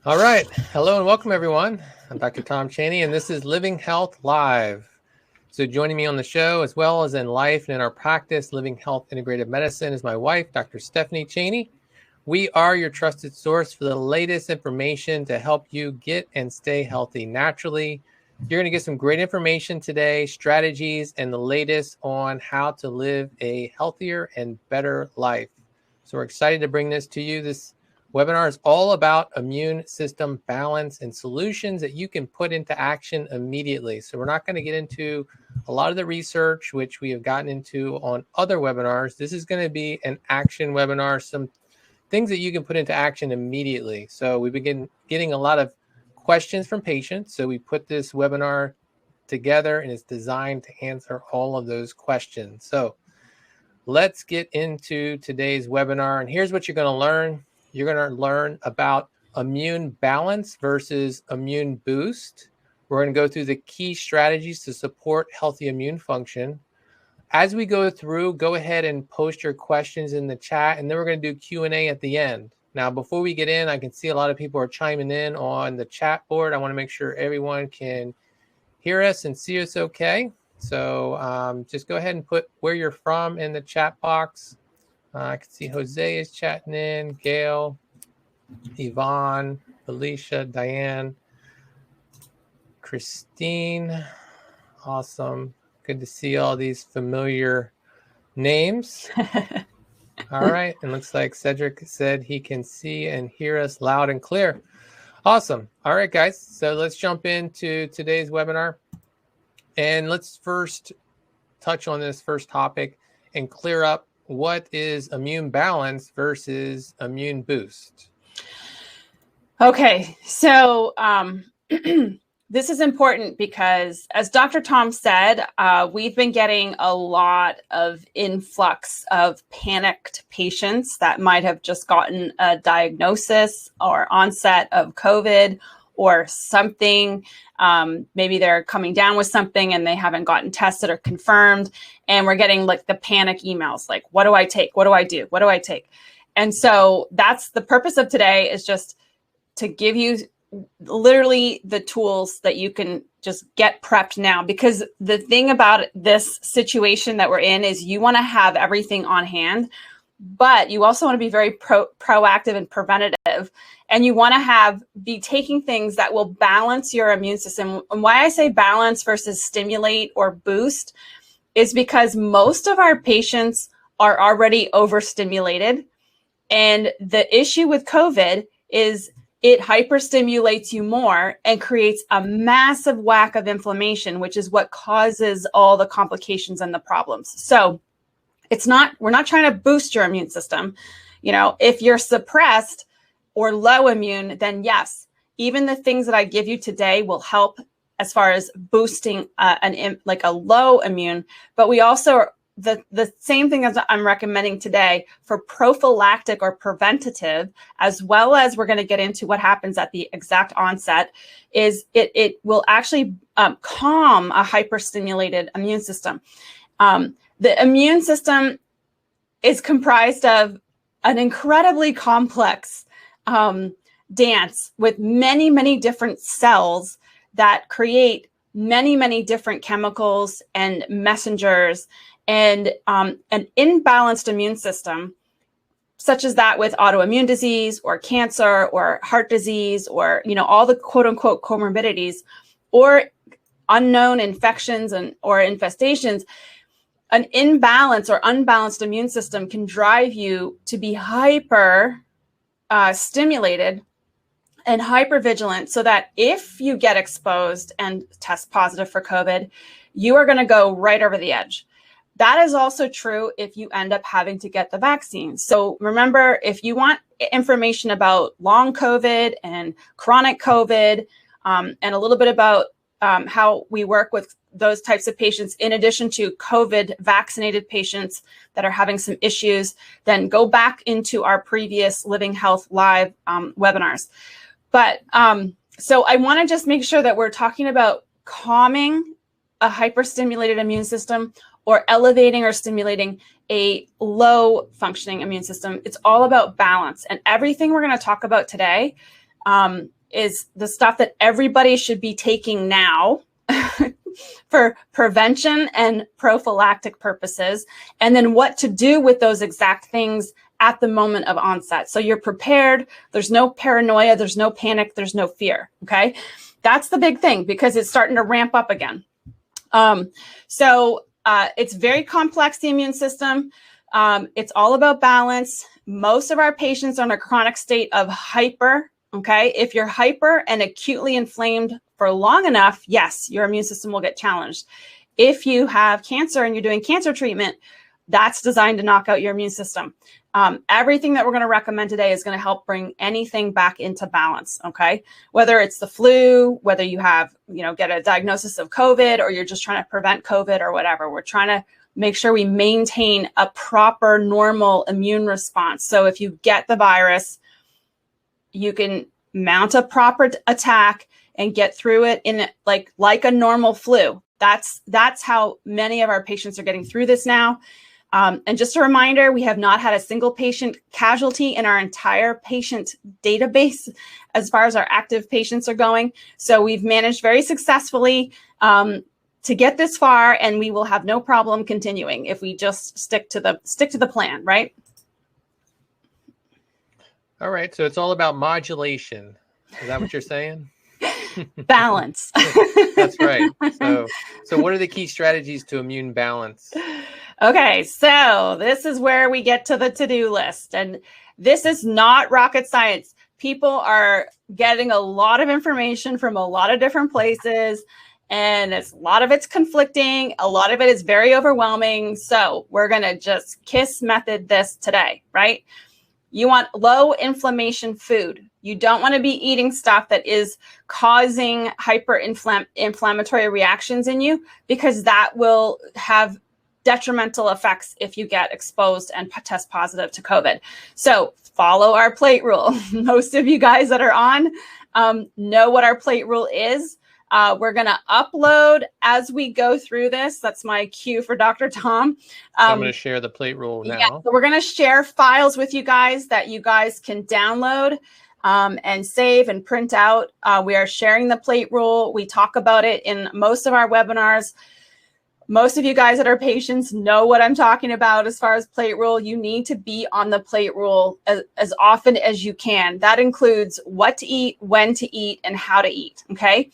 All right. Hello and welcome, everyone. I'm Dr. Tom Chaney, and this is Living Health Live. So joining me on the show, as well as in life and in our practice, Living Health Integrative Medicine, is my wife, Dr. Stephanie Chaney. We are your trusted source for the latest information to help you get and stay healthy naturally. You're going to get some great information today, strategies, and the latest on how to live a healthier and better life. So we're excited to bring this to you. This webinar is all about immune system balance and solutions that you can put into action immediately. So we're not going to get into a lot of the research, which we have gotten into on other webinars. This is going to be an action webinar, some things that you can put into action immediately. So we begin getting a lot of questions from patients. So we put this webinar together and it's designed to answer all of those questions. So let's get into today's webinar. And here's what you're going to learn. You're going to learn about immune balance versus immune boost. We're going to go through the key strategies to support healthy immune function. As we go through, go ahead and post your questions in the chat, and then we're going to do Q&A at the end. Now, before we get in, I can see a lot of people are chiming in on the chat board. I want to make sure everyone can hear us and see us okay. So just go ahead and put where you're from in the chat box. I can see Jose is chatting in, Gail, Yvonne, Alicia, Diane, Christine. Awesome. Good to see all these familiar names. All right. And looks like Cedric said he can see and hear us loud and clear. Awesome. All right, guys. So let's jump into today's webinar. And let's first touch on this first topic and clear up what is immune balance versus immune boost. Okay, so this is important because, as Dr. Tom said, we've been getting a lot of influx of panicked patients that might have just gotten a diagnosis or onset of COVID or something. Maybe they're coming down with something and they haven't gotten tested or confirmed. And we're getting like the panic emails, like, what do I take? What do I do? What do I take? And so that's the purpose of today, is just to give you literally the tools that you can just get prepped now. Because the thing about this situation that we're in is you want to have everything on hand, but you also want to be very proactive and preventative. And you want to be taking things that will balance your immune system. And why I say balance versus stimulate or boost is because most of our patients are already overstimulated. And the issue with COVID is it hyperstimulates you more and creates a massive whack of inflammation, which is what causes all the complications and the problems. So we're not trying to boost your immune system. You know, if you're suppressed or low immune, then yes, even the things that I give you today will help as far as boosting a low immune. But we also, the same thing as I'm recommending today for prophylactic or preventative, as well as we're going to get into what happens at the exact onset, is it will actually calm a hyperstimulated immune system. The immune system is comprised of an incredibly complex dance with many, many different cells that create many, many different chemicals and messengers. And an imbalanced immune system, such as that with autoimmune disease or cancer or heart disease or, you know, all the quote unquote comorbidities or unknown infections or infestations, an imbalance or unbalanced immune system can drive you to be hyper stimulated and hypervigilant, so that if you get exposed and test positive for COVID, you are going to go right over the edge. That is also true if you end up having to get the vaccine. So remember, if you want information about long COVID and chronic COVID, and a little bit about how we work with those types of patients, in addition to COVID vaccinated patients that are having some issues, then go back into our previous Living Health Live webinars. But so I want to just make sure that we're talking about calming a hyperstimulated immune system or elevating or stimulating a low functioning immune system. It's all about balance. And everything we're going to talk about today is the stuff that everybody should be taking now for prevention and prophylactic purposes, and then what to do with those exact things at the moment of onset. So you're prepared. There's no paranoia. There's no panic. There's no fear. Okay. That's the big thing, because it's starting to ramp up again. It's very complex, the immune system. It's all about balance. Most of our patients are in a chronic state of hyper. Okay. If you're hyper and acutely inflamed for long enough, yes, your immune system will get challenged. If you have cancer and you're doing cancer treatment, that's designed to knock out your immune system. Everything that we're going to recommend today is going to help bring anything back into balance. Okay. Whether it's the flu, whether you have, get a diagnosis of COVID, or you're just trying to prevent COVID or whatever, we're trying to make sure we maintain a proper, normal immune response. So if you get the virus, you can mount a proper attack and get through it in like a normal flu. That's how many of our patients are getting through this now. And just a reminder, we have not had a single patient casualty in our entire patient database as far as our active patients are going. So we've managed very successfully to get this far, and we will have no problem continuing if we just stick to the plan, right? All right. So it's all about modulation. Is that what you're saying? Balance. That's right. So what are the key strategies to immune balance? Okay, so this is where we get to the to-do list. And this is not rocket science. People are getting a lot of information from a lot of different places, and a lot of it's conflicting. A lot of it is very overwhelming. So we're going to just KISS method this today, right? You want low inflammation food. You don't want to be eating stuff that is causing inflammatory reactions in you, because that will have detrimental effects if you get exposed and test positive to COVID. So follow our plate rule. Most of you guys that are on know what our plate rule is. We're going to upload as we go through this. That's my cue for Dr. Tom. I'm going to share the plate rule now. Yeah, so we're going to share files with you guys that you guys can download and save and print out. We are sharing the plate rule. We talk about it in most of our webinars. Most of you guys that are patients know what I'm talking about as far as plate rule. You need to be on the plate rule as often as you can. That includes what to eat, when to eat, and how to eat, okay?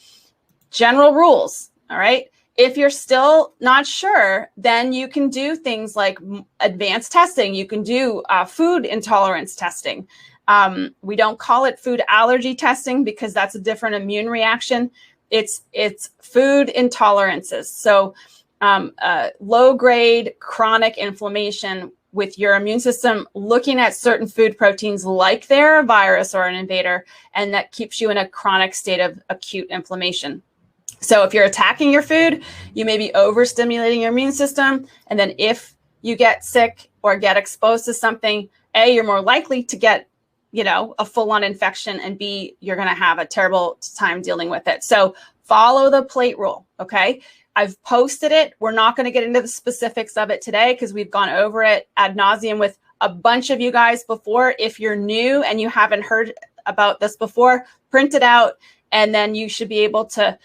General rules, all right? If you're still not sure, then you can do things like advanced testing. You can do food intolerance testing. We don't call it food allergy testing because that's a different immune reaction. It's food intolerances. So low-grade chronic inflammation with your immune system looking at certain food proteins like they're a virus or an invader, and that keeps you in a chronic state of acute inflammation. So if you're attacking your food, you may be overstimulating your immune system. And then if you get sick or get exposed to something, A, you're more likely to get, a full-on infection, and B, you're going to have a terrible time dealing with it. So follow the plate rule, okay? I've posted it. We're not going to get into the specifics of it today because we've gone over it ad nauseum with a bunch of you guys before. If you're new and you haven't heard about this before, print it out, and then you should be able to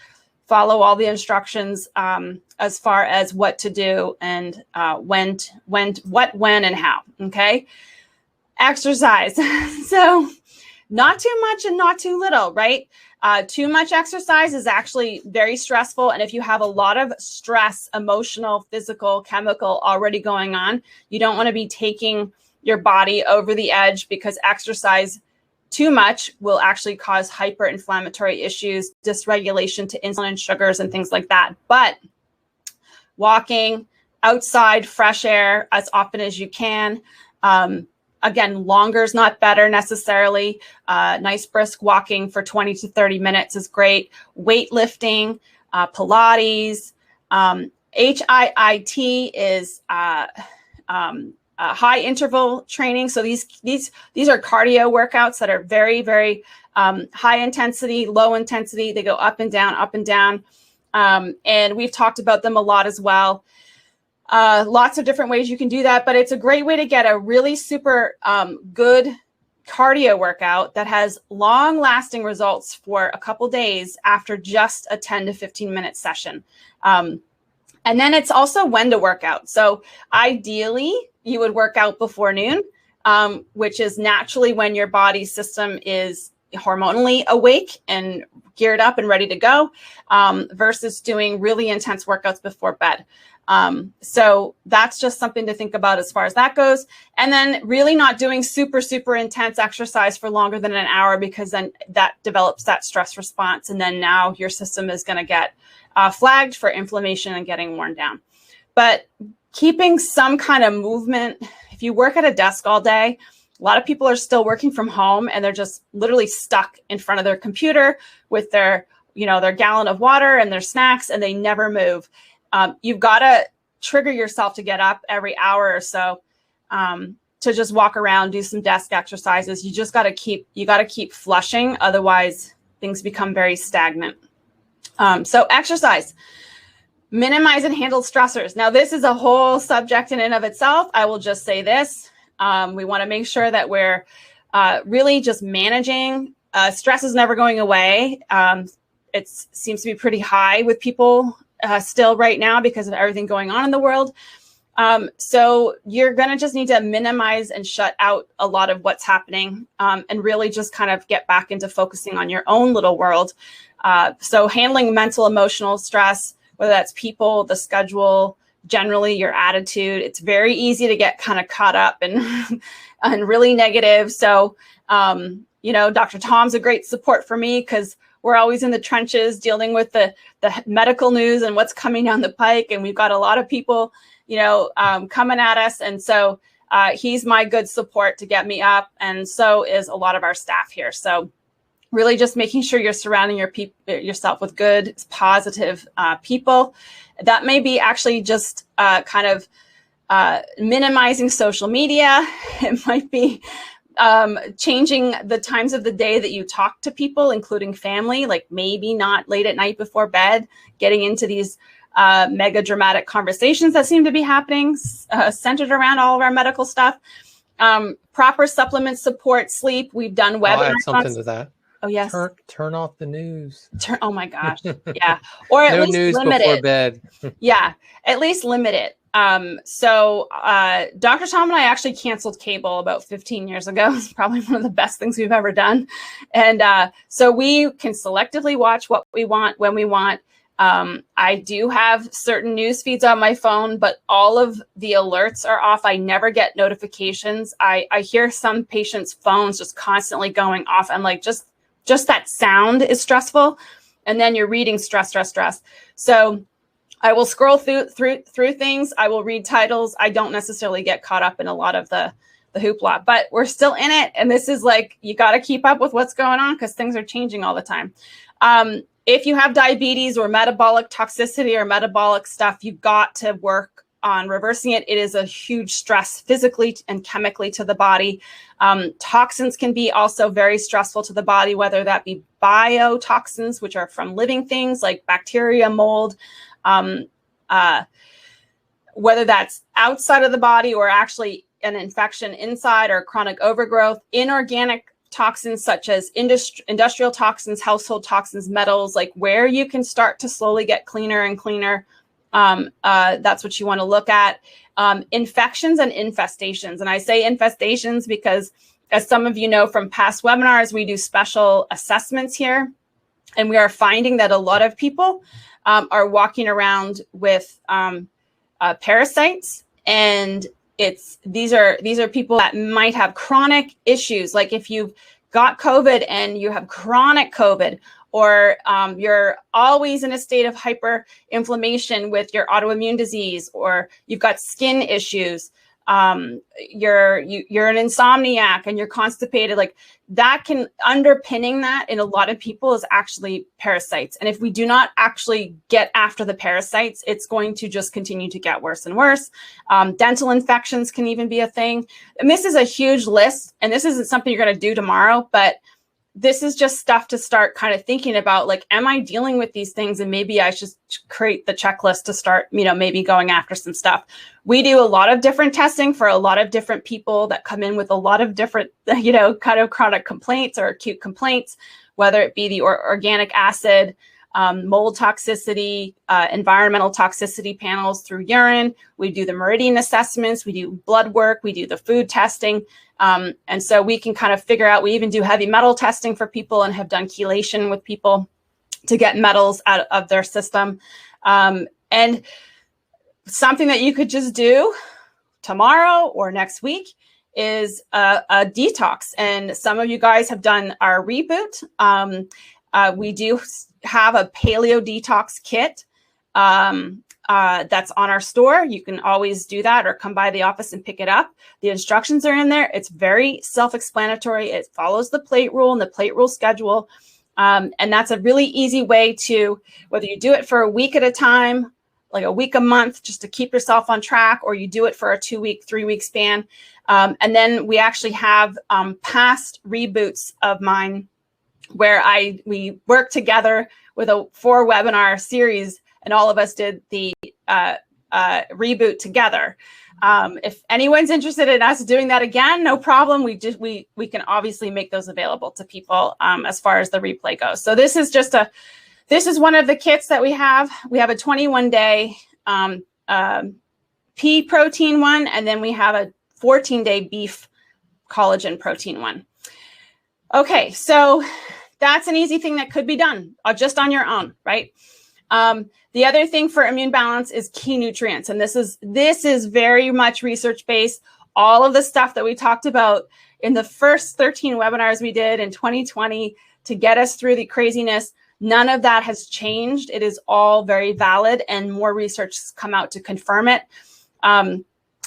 follow all the instructions as far as what to do and when, and how, okay? Exercise. So not too much and not too little, right? Too much exercise is actually very stressful. And if you have a lot of stress, emotional, physical, chemical already going on, you don't want to be taking your body over the edge, because exercise too much will actually cause hyperinflammatory issues, dysregulation to insulin and sugars and things like that. But walking outside, fresh air as often as you can. Again, longer is not better necessarily. Nice brisk walking for 20 to 30 minutes is great. Weightlifting, Pilates, HIIT is high interval training. So these are cardio workouts that are very, very high intensity, low intensity. They go up and down, up and down. And we've talked about them a lot as well. Lots of different ways you can do that, but it's a great way to get a really super good, cardio workout that has long lasting results for a couple days after just a 10 to 15 minute session. And then it's also when to work out. So ideally, you would work out before noon, which is naturally when your body system is hormonally awake and geared up and ready to go, versus doing really intense workouts before bed. So that's just something to think about as far as that goes. And then really not doing super, super intense exercise for longer than an hour, because then that develops that stress response. And then now your system is going to get flagged for inflammation and getting worn down. But keeping some kind of movement, if you work at a desk all day, a lot of people are still working from home and they're just literally stuck in front of their computer with their, their gallon of water and their snacks, and they never move. You've got to trigger yourself to get up every hour or so, to just walk around, do some desk exercises. You just got to keep flushing. Otherwise things become very stagnant. So exercise, minimize and handle stressors. Now, this is a whole subject in and of itself. I will just say this. We want to make sure that we're really just managing. Stress is never going away. It seems to be pretty high with people still right now because of everything going on in the world. So you're going to just need to minimize and shut out a lot of what's happening, and really just kind of get back into focusing on your own little world. So handling mental, emotional stress, whether that's people, the schedule, generally your attitude, it's very easy to get kind of caught up and really negative. So, Dr. Tom's a great support for me because we're always in the trenches dealing with the medical news and what's coming down the pike. And we've got a lot of people, coming at us. And so he's my good support to get me up. And so is a lot of our staff here. So really just making sure you're surrounding yourself with good, positive people. That may be actually just kind of minimizing social media. It might be changing the times of the day that you talk to people, including family, like maybe not late at night before bed, getting into these mega dramatic conversations that seem to be happening centered around all of our medical stuff. Proper supplement support, sleep. We've done webinars. I'll add something to that. Oh, yes. Turn off the news. Oh, my gosh. Yeah. Or at no least news limit before it. bed. Yeah. At least limit it. So Dr. Tom and I actually canceled cable about 15 years ago. It's probably one of the best things we've ever done. And so we can selectively watch what we want when we want. I do have certain news feeds on my phone, but all of the alerts are off. I never get notifications. I hear some patients' phones just constantly going off. I'm like, just that sound is stressful. And then you're reading stress. So I will scroll through things. I will read titles. I don't necessarily get caught up in a lot of the hoopla, but we're still in it. And this is like, you got to keep up with what's going on because things are changing all the time. If you have diabetes or metabolic toxicity or metabolic stuff, you've got to work on reversing it. It is a huge stress physically and chemically to the body. Toxins can be also very stressful to the body, whether that be biotoxins, which are from living things like bacteria, mold, whether that's outside of the body or actually an infection inside or chronic overgrowth, inorganic toxins such as industrial toxins, household toxins, metals, like where you can start to slowly get cleaner and cleaner. That's what you want to look at. Infections and infestations. And I say infestations because, as some of you know from past webinars, we do special assessments here. And we are finding that a lot of people are walking around with parasites, and these are people that might have chronic issues. Like if you've got COVID and you have chronic COVID, or you're always in a state of hyperinflammation with your autoimmune disease, or you've got skin issues, you're an insomniac and you're constipated, like that can underpinning that in a lot of people is actually parasites. And if we do not actually get after the parasites, it's going to just continue to get worse and worse. Dental infections can even be a thing. And this is a huge list, and this isn't something you're going to do tomorrow, but this is just stuff to start kind of thinking about, like, am I dealing with these things? And maybe I should create the checklist to start, maybe going after some stuff. We do a lot of different testing for a lot of different people that come in with a lot of different, kind of chronic complaints or acute complaints, whether it be the organic acid, mold toxicity, environmental toxicity panels through urine. We do the meridian assessments. We do blood work. We do the food testing. And so we can kind of figure out, we even do heavy metal testing for people and have done chelation with people to get metals out of their system. And something that you could just do tomorrow or next week is a detox. And some of you guys have done our reboot. We do have a Paleo Detox kit that's on our store. You can always do that or come by the office and pick it up. The instructions are in there. It's very self-explanatory. It follows the plate rule and the plate rule schedule. And that's a really easy way to, whether you do it for a week at a time, like a week a month, just to keep yourself on track, or you do it for a 2-week, 3-week span. And then we actually have past reboots of mine where we worked together with a 4-webinar series, and all of us did the reboot together. If anyone's interested in us doing that again, no problem. We can obviously make those available to people as far as the replay goes. So this is one of the kits that we have. We have a 21-day pea protein one, and then we have a 14-day beef collagen protein one. Okay, so that's an easy thing that could be done just on your own, right? The other thing for immune balance is key nutrients. And this is very much research-based. All of the stuff that we talked about in the first 13 webinars we did in 2020 to get us through the craziness, none of that has changed. It is all very valid, and more research has come out to confirm it.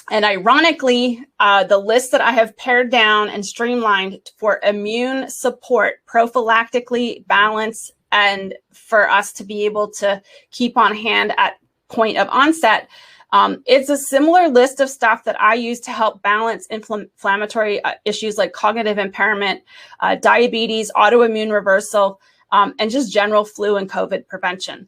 And ironically, the list that I have pared down and streamlined for immune support, prophylactically balance, and for us to be able to keep on hand at point of onset, it's a similar list of stuff that I use to help balance inflammatory issues like cognitive impairment, diabetes, autoimmune reversal, and just general flu and COVID prevention.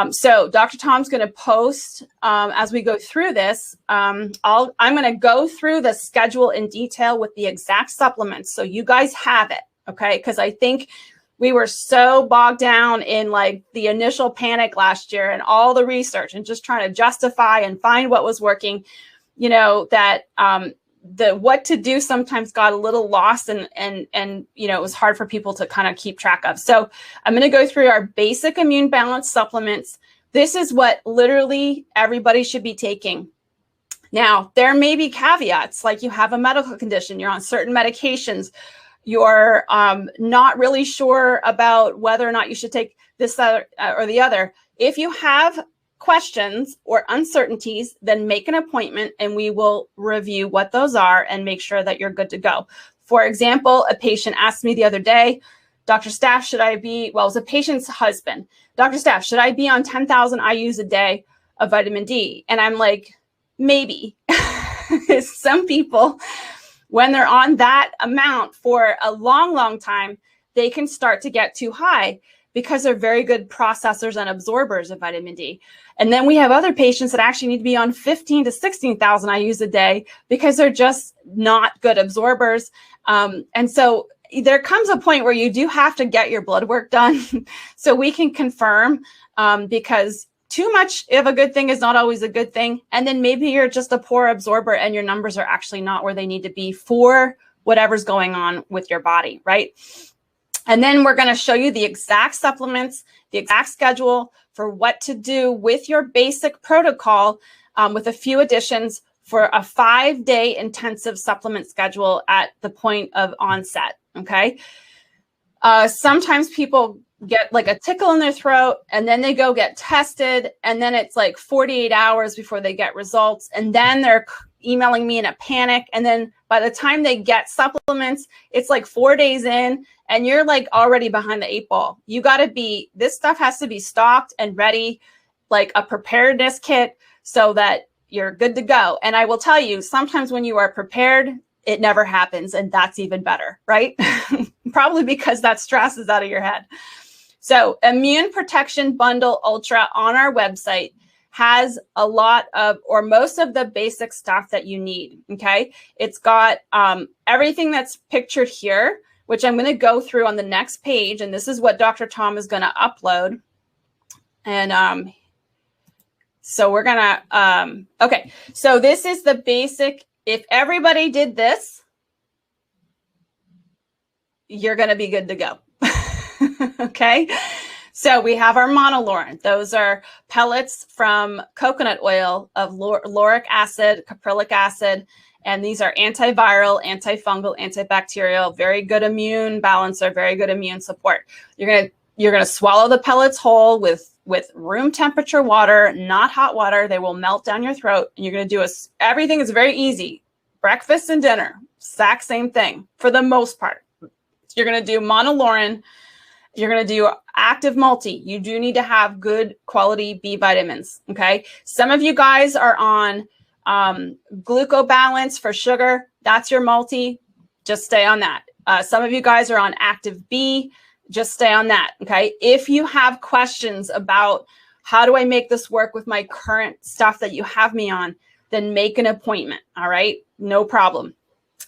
So Dr. Tom's going to post as we go through this. I'm going to go through the schedule in detail with the exact supplements, so you guys have it, okay? Because I think we were so bogged down in like the initial panic last year and all the research and just trying to justify and find what was working, that the what to do sometimes got a little lost and it was hard for people to kind of keep track of. So I'm going to go through our basic immune balance supplements. This is what literally everybody should be taking. Now, there may be caveats, like you have a medical condition, you're on certain medications, you're not really sure about whether or not you should take this or the other. If you have questions or uncertainties, then make an appointment and we will review what those are and make sure that you're good to go. For example, a patient asked me the other day, Dr. Steph, it was a patient's husband. Dr. Steph, should I be on 10,000 IUs a day of vitamin D? And I'm like, maybe. Some people, when they're on that amount for a long, long time, they can start to get too high because they're very good processors and absorbers of vitamin D. And then we have other patients that actually need to be on 15 to 16,000 IUs a day because they're just not good absorbers. And so there comes a point where you do have to get your blood work done so we can confirm, because too much of a good thing is not always a good thing. And then maybe you're just a poor absorber and your numbers are actually not where they need to be for whatever's going on with your body, right? And then we're going to show you the exact supplements, the exact schedule for what to do with your basic protocol, with a few additions for a 5-day intensive supplement schedule at the point of onset, okay? Sometimes people get like a tickle in their throat and then they go get tested and then it's like 48 hours before they get results. And then they're emailing me in a panic. And then by the time they get supplements, it's like 4 days in and you're like already behind the 8 ball. You got to this stuff has to be stocked and ready, like a preparedness kit so that you're good to go. And I will tell you, sometimes when you are prepared, it never happens. And that's even better, right? probably because that stress is out of your head. So Immune Protection Bundle Ultra on our website has a lot of, or most of the basic stuff that you need, okay? It's got everything that's pictured here, which I'm going to go through on the next page, and this is what Dr. Tom is going to upload. And so we're going to, okay, so this is the basic. If everybody did this, you're going to be good to go. Okay. So we have our Monolaurin. Those are pellets from coconut oil of lauric acid, caprylic acid, and these are antiviral, antifungal, antibacterial, very good immune balancer, very good immune support. You're gonna swallow the pellets whole with room temperature water, not hot water. They will melt down your throat, and you're gonna do everything is very easy. Breakfast and dinner, exact same thing for the most part. You're gonna do Monolaurin. You're going to do active multi. You do need to have good quality B vitamins. Okay. Some of you guys are on glucobalance for sugar. That's your multi. Just stay on that. Some of you guys are on active B. Just stay on that. Okay. If you have questions about how do I make this work with my current stuff that you have me on, then make an appointment. All right. No problem.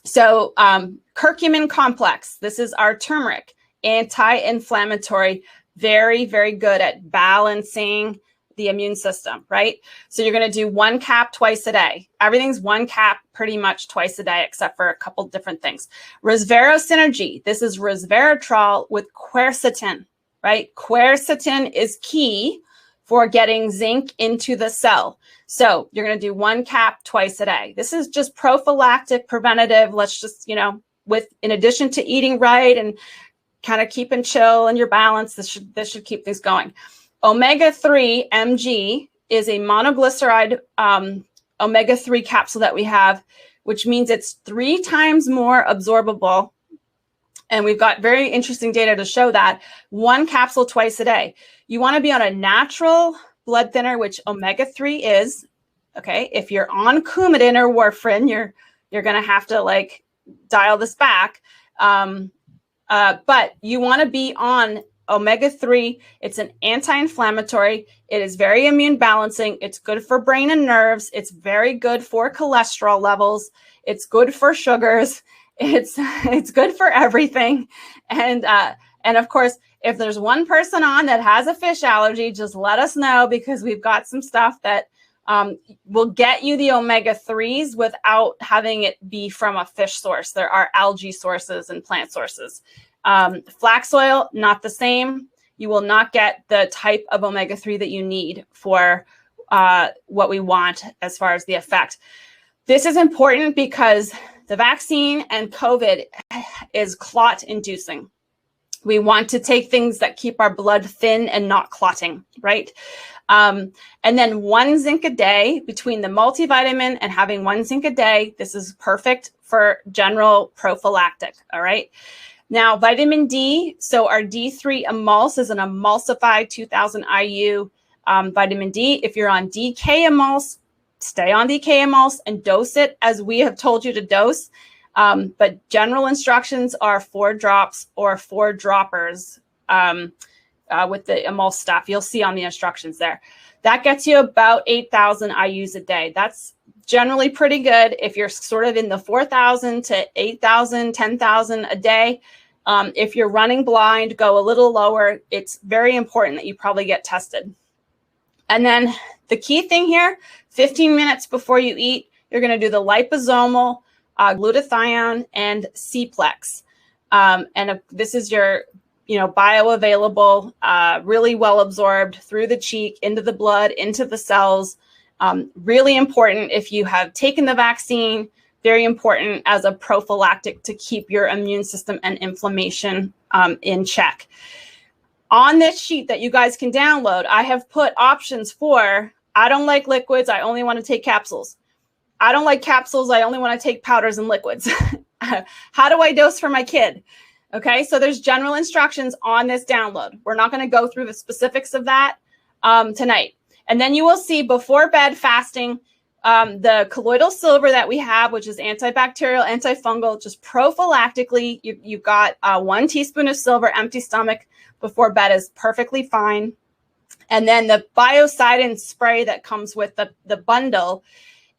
So Curcumin Complex. This is our turmeric. Anti-inflammatory, very, very good at balancing the immune system, right? So you're going to do 1 cap twice a day. Everything's 1 cap pretty much twice a day, except for a couple different things. Resveratrol Synergy. This is resveratrol with quercetin, right? Quercetin is key for getting zinc into the cell. So you're going to do 1 cap twice a day. This is just prophylactic, preventative. Let's just, in addition to eating right and kind of keeping chill and your balance, this should keep things going. Omega-3 mg is a monoglyceride omega-3 capsule that we have, which means it's 3 times more absorbable. And we've got very interesting data to show that. 1 capsule twice a day. You want to be on a natural blood thinner, which omega-3 is. Okay, if you're on Coumadin or warfarin, you're going to have to dial this back. But you want to be on omega-3. It's an anti-inflammatory. It is very immune balancing. It's good for brain and nerves. It's very good for cholesterol levels. It's good for sugars. It's good for everything. And of course, if there's one person on that has a fish allergy, just let us know, because we've got some stuff that will get you the omega-3s without having it be from a fish source. There are algae sources and plant sources. Flax oil, not the same. You will not get the type of omega-3 that you need for what we want as far as the effect. This is important because the vaccine and COVID is clot inducing. We want to take things that keep our blood thin and not clotting, right? And then 1 zinc a day between the multivitamin and having 1 zinc a day. This is perfect for general prophylactic. All right. Now, vitamin D. So our D3 Emulse is an emulsified 2000 IU vitamin D. If you're on DK Emulse, stay on DK Emulse and dose it as we have told you to dose. But general instructions are 4 drops or 4 droppers with the Emulse stuff. You'll see on the instructions there. That gets you about 8,000 IUs a day. That's generally pretty good. If you're sort of in the 4,000 to 8,000, 10,000 a day. If you're running blind, go a little lower. It's very important that you probably get tested. And then the key thing here, 15 minutes before you eat, you're going to do the liposomal, glutathione, and C-Plex. And this is your, bioavailable, really well absorbed through the cheek, into the blood, into the cells. Really important if you have taken the vaccine, very important as a prophylactic to keep your immune system and inflammation in check. On this sheet that you guys can download, I have put options for, I don't like liquids, I only want to take capsules. I don't like capsules, I only want to take powders and liquids. How do I dose for my kid? Okay, so there's general instructions on this download. We're not going to go through the specifics of that tonight. And then you will see before bed fasting, The colloidal silver that we have, which is antibacterial, antifungal, just prophylactically, you've got 1 teaspoon of silver, empty stomach before bed is perfectly fine. And then the biocidin spray that comes with the bundle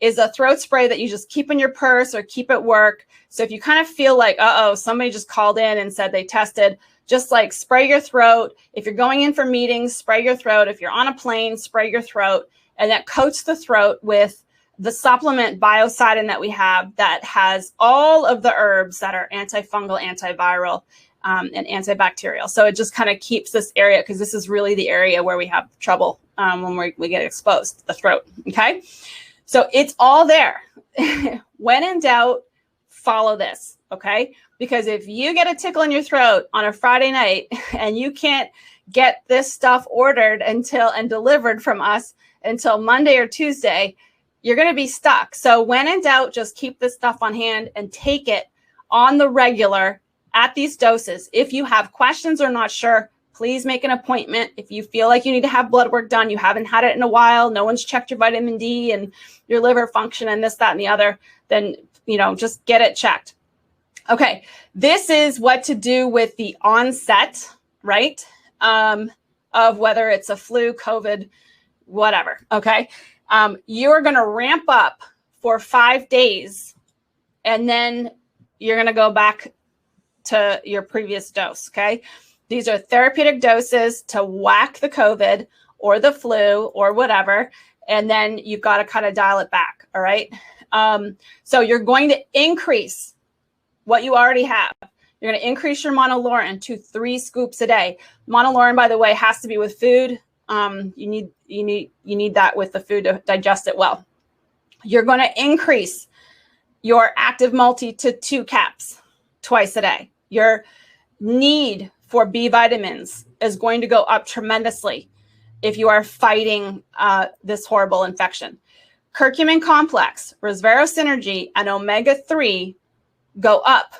is a throat spray that you just keep in your purse or keep at work. So if you kind of feel like, somebody just called in and said they tested, just like spray your throat. If you're going in for meetings, spray your throat. If you're on a plane, spray your throat. And that coats the throat with the supplement biocidin that we have that has all of the herbs that are antifungal, antiviral, and antibacterial. So it just kind of keeps this area, because this is really the area where we have trouble when we get exposed, the throat. Okay. So it's all there. When in doubt, follow this. Okay. Because if you get a tickle in your throat on a Friday night and you can't get this stuff ordered and delivered from us until Monday or Tuesday, you're going to be stuck. So when in doubt, just keep this stuff on hand and take it on the regular at these doses. If you have questions or not sure, please make an appointment. If you feel like you need to have blood work done, you haven't had it in a while, no one's checked your vitamin D and your liver function and this, that, and the other, then, just get it checked. Okay. This is what to do with the onset, right? Of whether it's a flu, COVID, whatever. Okay. You're going to ramp up for 5 days, and then you're going to go back to your previous dose. Okay. These are therapeutic doses to whack the COVID or the flu or whatever. And then you've got to kind of dial it back. All right. So you're going to increase what you already have. You're going to increase your monolaurin to 3 scoops a day. Monolaurin, by the way, has to be with food. You need that with the food to digest it well. You're going to increase your active multi to 2 caps twice a day. Your need for B vitamins is going to go up tremendously if you are fighting this horrible infection. Curcumin Complex, Resveratrol Synergy, and Omega-3 go up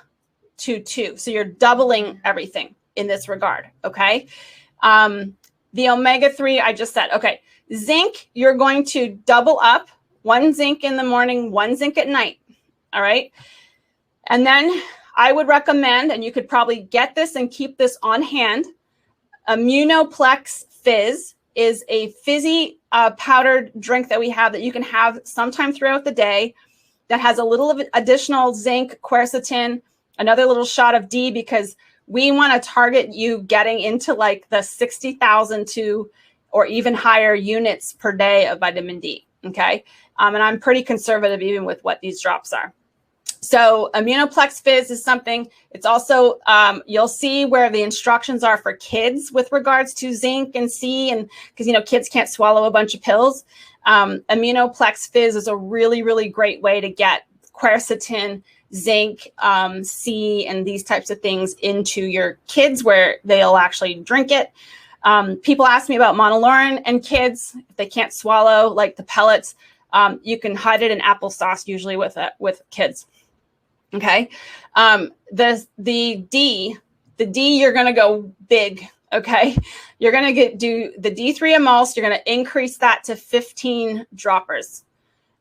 to 2. So you're doubling everything in this regard, okay? The Omega-3, I just said, okay. Zinc, you're going to double up, 1 zinc in the morning, 1 zinc at night, all right? And then I would recommend, and you could probably get this and keep this on hand, Immunoplex Fizz is a fizzy powdered drink that we have that you can have sometime throughout the day that has a little of additional zinc, quercetin, another little shot of D, because we want to target you getting into like the 60,000 to or even higher units per day of vitamin D. Okay. And I'm pretty conservative even with what these drops are. So Immunoplex Fizz is something. It's also, you'll see where the instructions are for kids with regards to zinc and C, and because, kids can't swallow a bunch of pills. Immunoplex Fizz is a really, really great way to get quercetin, zinc, C, and these types of things into your kids where they'll actually drink it. People ask me about monolaurin and kids. If they can't swallow like the pellets, you can hide it in applesauce usually with kids. Okay. The D, you're going to go big. Okay. You're going to do the D3 emulse. You're going to increase that to 15 droppers.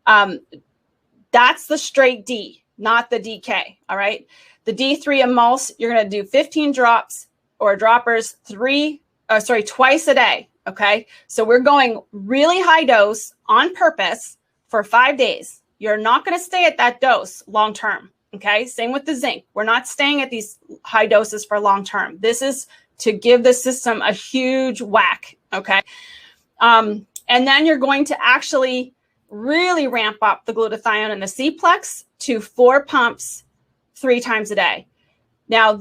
That's the straight D, not the DK. All right. The D3 emulse, you're going to do 15 drops or droppers twice a day. Okay. So we're going really high dose on purpose for 5 days. You're not going to stay at that dose long term. Okay. Same with the zinc. We're not staying at these high doses for long term. This is to give the system a huge whack. Okay. And then you're going to actually really ramp up the glutathione and the C-plex to 4 pumps 3 times a day. Now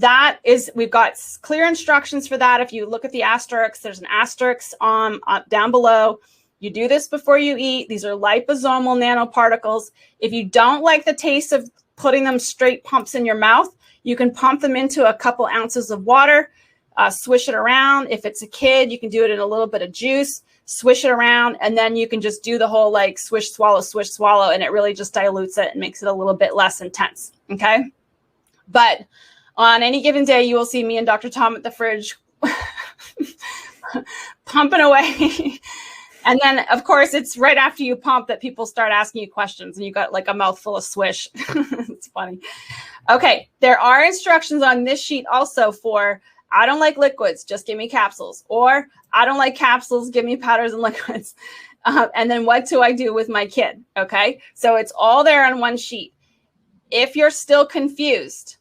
we've got clear instructions for that. If you look at the asterisk, there's an asterisk down below. You do this before you eat. These are liposomal nanoparticles. If you don't like the taste of putting them straight pumps in your mouth, you can pump them into a couple ounces of water, swish it around. If it's a kid, you can do it in a little bit of juice, swish it around, and then you can just do the whole like swish, swallow, and it really just dilutes it and makes it a little bit less intense. Okay. But on any given day, you will see me and Dr. Tom at the fridge pumping away And then, of course, it's right after you pump that people start asking you questions and you got like a mouthful of swish. It's funny. Okay, there are instructions on this sheet also for, I don't like liquids, just give me capsules. Or I don't like capsules, give me powders and liquids. And then what do I do with my kid? Okay, so it's all there on one sheet. If you're still confused,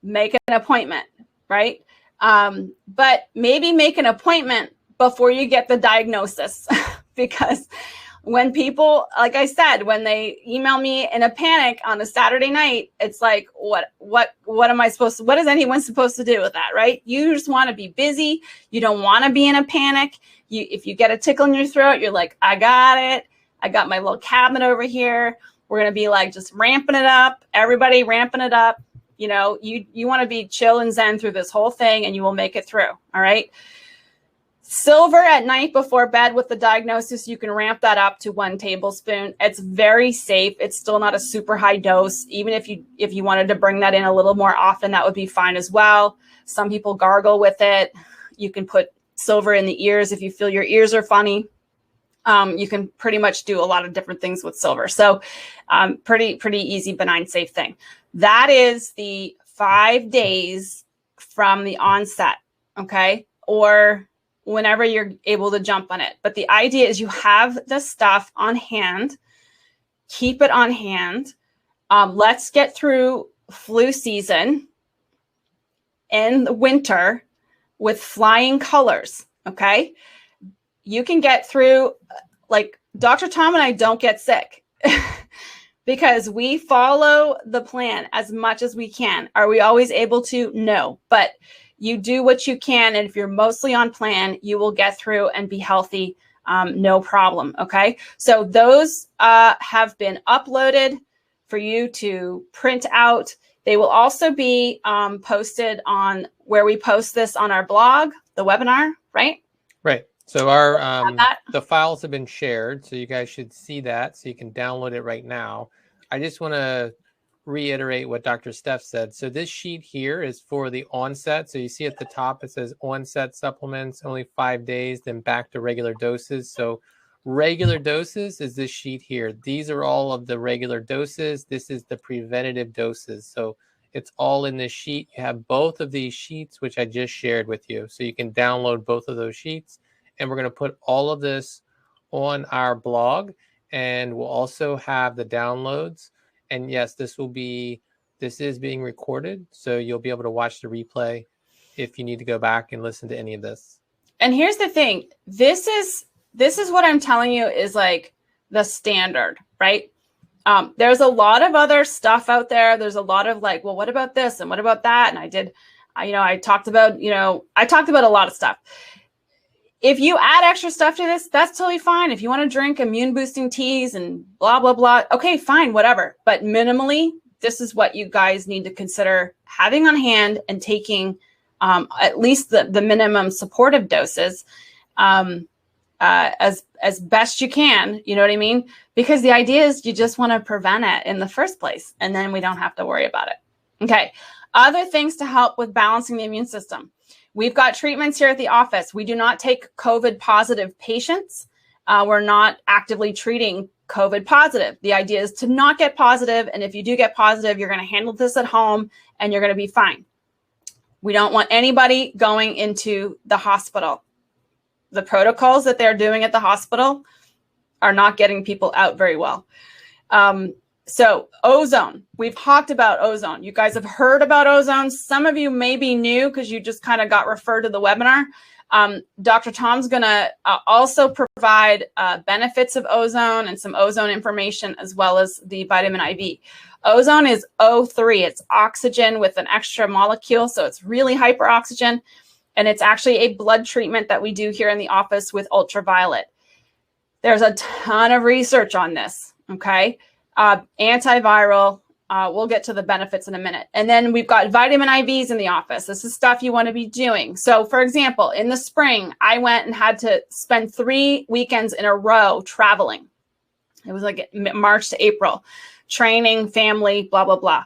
make an appointment, right? But maybe make an appointment before you get the diagnosis. Because when people, like I said, when they email me in a panic on a Saturday night, it's like, what am I supposed to, what is anyone supposed to do with that, right? You just want to be busy. You don't want to be in a panic. If you get a tickle in your throat, you're like, I got it. I got my little cabinet over here. We're going to be like just ramping it up. Everybody ramping it up. You know, you want to be chill and zen through this whole thing and you will make it through. All right. Silver at night before bed with the diagnosis, you can ramp that up to 1 tablespoon. It's very safe. It's still not a super high dose. Even if you wanted to bring that in a little more often, that would be fine as well. Some people gargle with it. You can put silver in the ears if you feel your ears are funny. You can pretty much do a lot of different things with silver. So pretty easy, benign, safe thing. That is the 5 days from the onset, okay? Or whenever you're able to jump on it. But the idea is you have the stuff on hand, keep it on hand. Let's get through flu season in the winter with flying colors, okay? You can get through, like Dr. Tom and I don't get sick because we follow the plan as much as we can. Are we always able to? No, but you do what you can. And if you're mostly on plan, you will get through and be healthy. No problem. Okay. So those have been uploaded for you to print out. They will also be posted on where we post this on our blog, the webinar, right? Right. So the files have been shared, so you guys should see that. So you can download it right now. I just want to reiterate what Dr. Steph said. So this sheet here is for the onset. So you see at the top, it says onset supplements, only 5 days, then back to regular doses. So regular doses is this sheet here. These are all of the regular doses. This is the preventative doses. So it's all in this sheet. You have both of these sheets, which I just shared with you. So you can download both of those sheets. And we're going to put all of this on our blog. And we'll also have the downloads. And yes, this is being recorded. So you'll be able to watch the replay if you need to go back and listen to any of this. And here's the thing. This is what I'm telling you is like the standard, right? There's a lot of other stuff out there. There's a lot of like, well, what about this? And what about that? And I talked about a lot of stuff. If you add extra stuff to this, that's totally fine. If you want to drink immune boosting teas and blah, blah, blah, okay, fine, whatever. But minimally, this is what you guys need to consider having on hand and taking at least the minimum supportive doses as best you can. You know what I mean? Because the idea is you just want to prevent it in the first place, and then we don't have to worry about it. Okay, other things to help with balancing the immune system. We've got treatments here at the office. We do not take COVID positive patients. We're not actively treating COVID positive. The idea is to not get positive. And if you do get positive, you're going to handle this at home and you're going to be fine. We don't want anybody going into the hospital. The protocols that they're doing at the hospital are not getting people out very well. So ozone, we've talked about ozone. You guys have heard about ozone. Some of you may be new because you just kind of got referred to the webinar. Dr. Tom's going to also provide benefits of ozone and some ozone information as well as the vitamin IV. Ozone is O3. It's oxygen with an extra molecule. So it's really hyperoxygen. And it's actually a blood treatment that we do here in the office with ultraviolet. There's a ton of research on this. Okay. Antiviral, we'll get to the benefits in a minute. And then we've got vitamin IVs in the office. This is stuff you want to be doing. So for example, in the spring, I went and had to spend 3 weekends in a row traveling. It was like March to April, training, family, blah, blah, blah.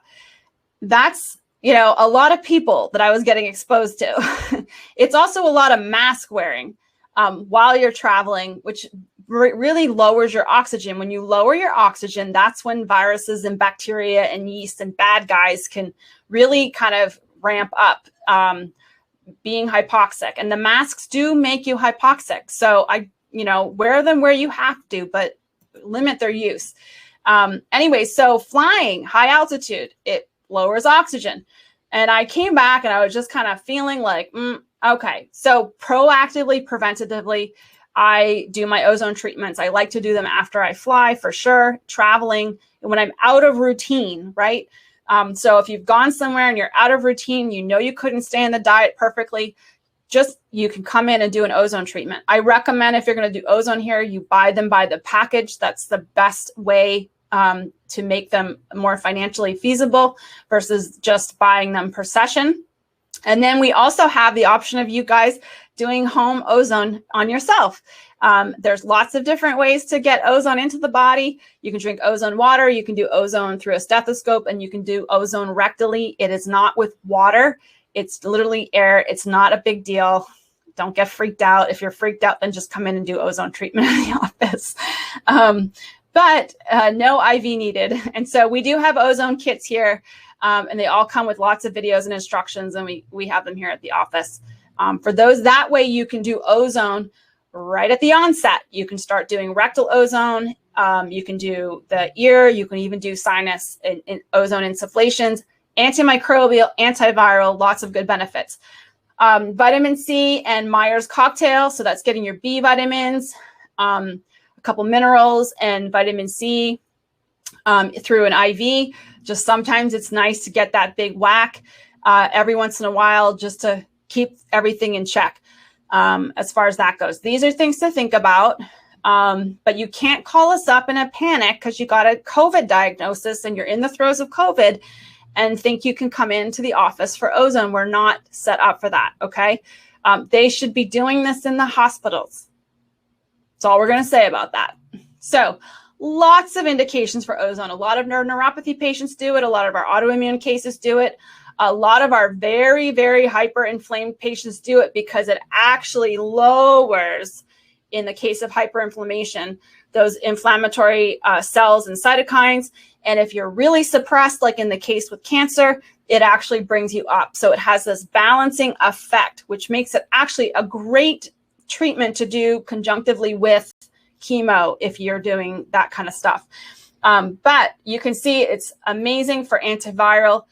That's, a lot of people that I was getting exposed to. It's also a lot of mask wearing while you're traveling, which really lowers your oxygen. When you lower your oxygen, that's when viruses and bacteria and yeast and bad guys can really kind of ramp up, being hypoxic. And the masks do make you hypoxic. So wear them where you have to, but limit their use. Anyway, so flying high altitude, it lowers oxygen. And I came back and I was just kind of feeling like, okay. So proactively, preventatively, I do my ozone treatments. I like to do them after I fly for sure, traveling, and when I'm out of routine, right? So if you've gone somewhere and you're out of routine, you couldn't stay in the diet perfectly, you can come in and do an ozone treatment. I recommend if you're going to do ozone here, you buy them by the package. That's the best way to make them more financially feasible versus just buying them per session. And then we also have the option of you guys doing home ozone on yourself. There's lots of different ways to get ozone into the body. You can drink ozone water. You can do ozone through a stethoscope, and you can do ozone rectally. It is not with water. It's literally air. It's not a big deal. Don't get freaked out. If you're freaked out, then just come in and do ozone treatment in the office. But no IV needed. And so we do have ozone kits here, and they all come with lots of videos and instructions, and we have them here at the office. For those, that way you can do ozone right at the onset. You can start doing rectal ozone. You can do the ear. You can even do sinus and ozone insufflations, antimicrobial, antiviral, lots of good benefits. Vitamin C and Myers cocktail. So that's getting your B vitamins, a couple minerals and vitamin C through an IV. Just sometimes it's nice to get that big whack every once in a while, just to keep everything in check as far as that goes. These are things to think about, but you can't call us up in a panic because you got a COVID diagnosis and you're in the throes of COVID and think you can come into the office for ozone. We're not set up for that, okay? They should be doing this in the hospitals. That's all we're going to say about that. So lots of indications for ozone. A lot of neuropathy patients do it. A lot of our autoimmune cases do it. A lot of our very, very hyperinflamed patients do it because it actually lowers, in the case of hyperinflammation, those inflammatory cells and cytokines. And if you're really suppressed, like in the case with cancer, it actually brings you up. So it has this balancing effect, which makes it actually a great treatment to do conjunctively with chemo if you're doing that kind of stuff. But you can see it's amazing for antiviral,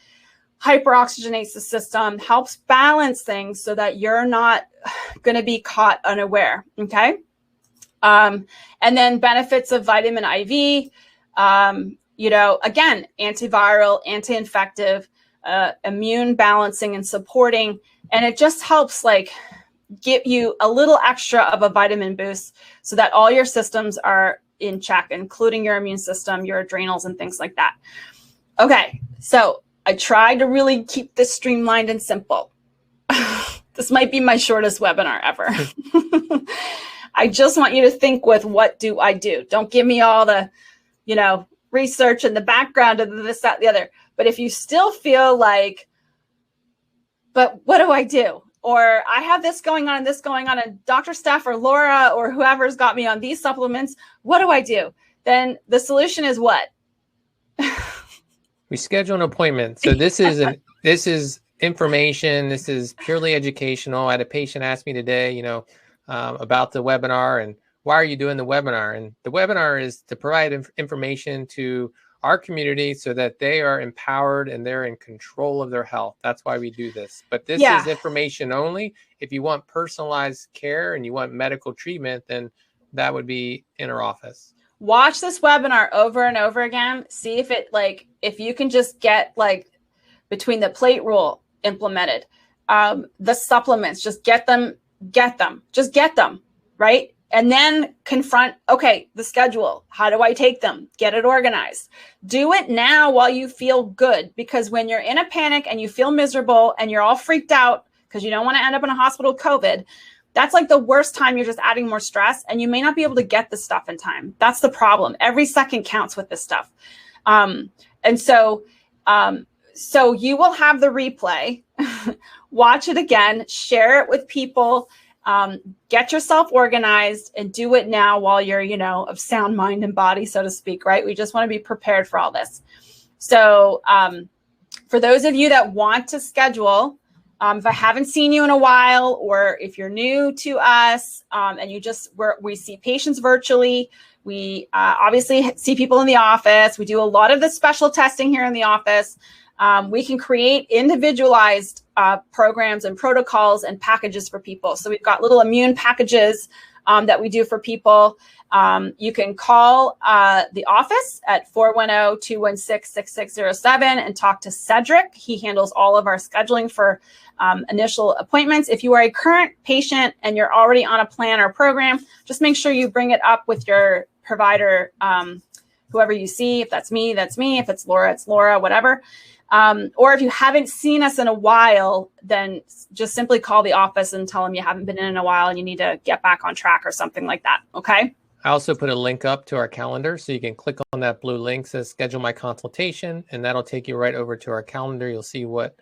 hyperoxygenates the system, helps balance things so that you're not going to be caught unaware. Okay. And then benefits of vitamin IV, again, antiviral, anti-infective, immune balancing and supporting. And it just helps give you a little extra of a vitamin boost so that all your systems are in check, including your immune system, your adrenals, and things like that. Okay. So I tried to really keep this streamlined and simple. This might be my shortest webinar ever. I just want you to think with, what do I do? Don't give me all the, research and the background of this, that, the other. But if you still feel like, but what do I do? Or I have this going on and this going on, and Dr. Steph or Laura or whoever's got me on these supplements, what do I do? Then the solution is what? We schedule an appointment. So this is information. This is purely educational. I had a patient ask me today, about the webinar and why are you doing the webinar? And the webinar is to provide information to our community so that they are empowered and they're in control of their health. That's why we do this. But this is information only. If you want personalized care and you want medical treatment, then that would be in our office. Watch this webinar over and over again. See if it if you can just get between the plate rule implemented, the supplements, just get them, right? And then confront, okay, the schedule. How do I take them? Get it organized. Do it now while you feel good, because when you're in a panic and you feel miserable and you're all freaked out because you don't want to end up in a hospital with COVID, that's the worst time. You're just adding more stress and you may not be able to get the stuff in time. That's the problem. Every second counts with this stuff. So you will have the replay, watch it again, share it with people. Get yourself organized and do it now while you're, of sound mind and body, so to speak, right? We just want to be prepared for all this. So for those of you that want to schedule, if I haven't seen you in a while, or if you're new to us and we see patients virtually, we obviously see people in the office. We do a lot of the special testing here in the office. We can create individualized programs and protocols and packages for people. So we've got little immune packages that we do for people. You can call the office at 410-216-6607 and talk to Cedric. He handles all of our scheduling for initial appointments. If you are a current patient and you're already on a plan or program, just make sure you bring it up with your provider, whoever you see. If that's me, that's me. If it's Laura, whatever. Or if you haven't seen us in a while, then just simply call the office and tell them you haven't been in a while and you need to get back on track or something like that. Okay. I also put a link up to our calendar, so you can click on that blue link, says schedule my consultation, and that'll take you right over to our calendar. You'll see what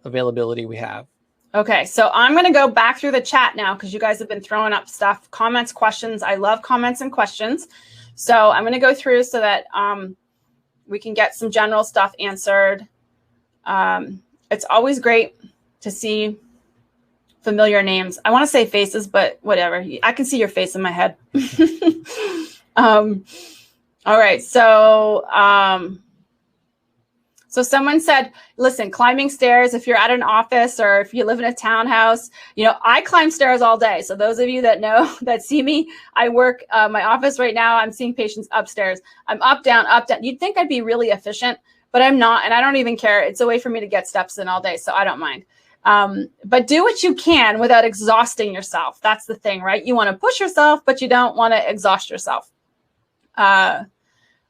availability we have. Okay. So I'm going to go back through the chat now because you guys have been throwing up stuff, comments, questions. I love comments and questions. So I'm going to go through so that we can get some general stuff answered. It's always great to see familiar names. I want to say faces, but whatever. I can see your face in my head. All right. So someone said, listen, climbing stairs, if you're at an office or if you live in a townhouse, I climb stairs all day. So those of you that know, that see me, I work my office right now. I'm seeing patients upstairs. I'm up, down, up, down. You'd think I'd be really efficient, but I'm not. And I don't even care. It's a way for me to get steps in all day. So I don't mind. But do what you can without exhausting yourself. That's the thing, right? You want to push yourself, but you don't want to exhaust yourself.